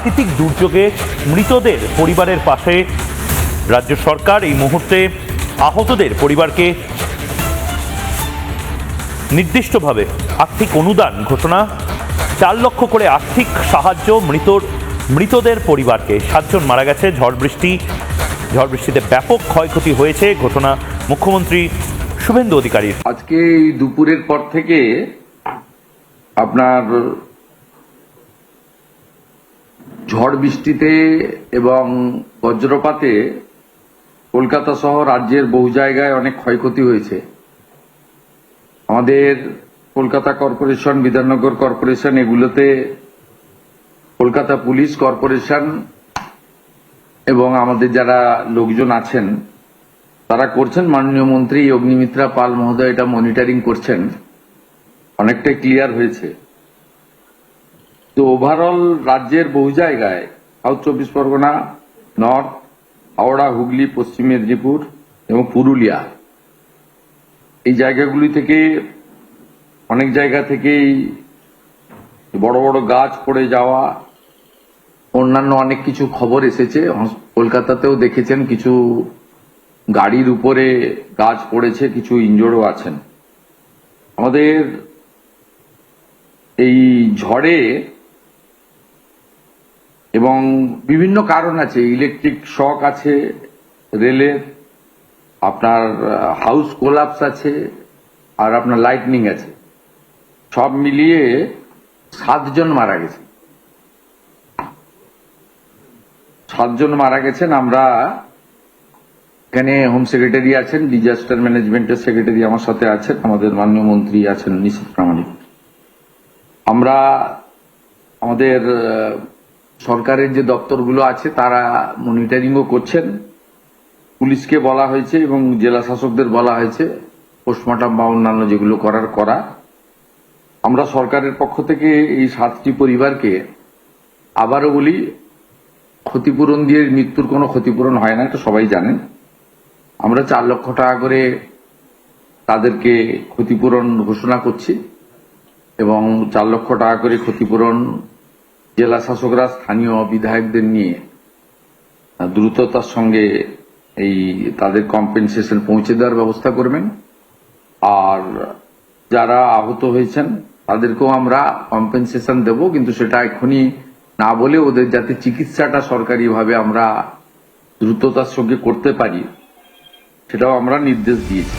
প্রাকৃতিক দুর্যোগে মৃতদের পরিবারের পাশে রাজ্য সরকার। এই মুহূর্তে আহতদের পরিবারকে নির্দিষ্টভাবে আর্থিক অনুদান ঘোষণা, 4 লক্ষ করে আর্থিক সাহায্য মৃতদের পরিবারকে। 7 জন মারা গেছে ঝড় বৃষ্টিতে ব্যাপক ক্ষয়ক্ষতি হয়েছে, ঘোষণা মুখ্যমন্ত্রী শুভেন্দু অধিকারীর। আজকে এই দুপুরের পর থেকে আপনার ঝড় বৃষ্টিতে এবং বজ্রপাতে কলকাতা সহ রাজ্যের বহু জায়গায় অনেক ক্ষয়ক্ষতি হয়েছে। আমাদের কলকাতা কর্পোরেশন, বিধাননগর কর্পোরেশন, এগুলোতে কলকাতা পুলিশ কর্পোরেশন এবং আমাদের যারা লোকজন আছেন তারা করছেন। মাননীয় মন্ত্রী অগ্নিমিত্রা পাল মহোদয় এটা মনিটরিং করছেন, অনেকটাই ক্লিয়ার হয়েছে। তো ওভারঅল রাজ্যের বহু জায়গায়, সাউথ 24 পরগনা, নর্থ, হাওড়া, হুগলি, পশ্চিম মেদিনীপুর এবং পুরুলিয়া, এই জায়গাগুলি থেকে অনেক জায়গা থেকেই বড় বড় গাছ পড়ে যাওয়া, অন্যান্য অনেক কিছু খবর এসেছে। কলকাতাতেও দেখেছেন কিছু গাড়ির উপরে গাছ পড়েছে, কিছু ইনজোর্ডও আছেন। আমাদের এই ঝড়ে এবং বিভিন্ন কারণ আছে, ইলেকট্রিক শক আছে, রেলের আপনার হাউস কোলাপস আছে, আর আপনার লাইটনিং আছে, সব মিলিয়ে 7 জন মারা গেছে। 7 জন মারা গেছেন। আমরা এখানে হোম সেক্রেটারি আছেন, ডিজাস্টার ম্যানেজমেন্টের সেক্রেটারি আমার সাথে আছেন, আমাদের মাননীয় মন্ত্রী আছেন নিশীথ প্রামাণিক। আমরা আমাদের সরকারের যে দপ্তরগুলো আছে তারা মনিটরিংও করছেন। পুলিশকে বলা হয়েছে এবং জেলা শাসকদের বলা হয়েছে পোস্টমর্টম বা অন্যান্য যেগুলো করা। আমরা সরকারের পক্ষ থেকে এই 7টি পরিবারকে আবারও বলি, ক্ষতিপূরণ দিয়ে মৃত্যুর কোনো ক্ষতিপূরণ হয় না, এটা সবাই জানেন। আমরা 4 লক্ষ টাকা করে তাদেরকে ক্ষতিপূরণ ঘোষণা করছি এবং 4 লক্ষ টাকা করে ক্ষতিপূরণ জেলা শাসকরা স্থানীয় বিধায়কদের নিয়ে দ্রুততার সঙ্গে এই তাদের কম্পেনসেশন পৌঁছে দেওয়ার ব্যবস্থা করবেন। আর যারা আহত হয়েছেন তাদেরকেও আমরা কম্পেনসেশন দেব, কিন্তু সেটা এখনই না বলে ওদের যাতে চিকিৎসাটা সরকারিভাবে আমরা দ্রুততার সঙ্গে করতে পারি সেটাও আমরা নির্দেশ দিয়েছি।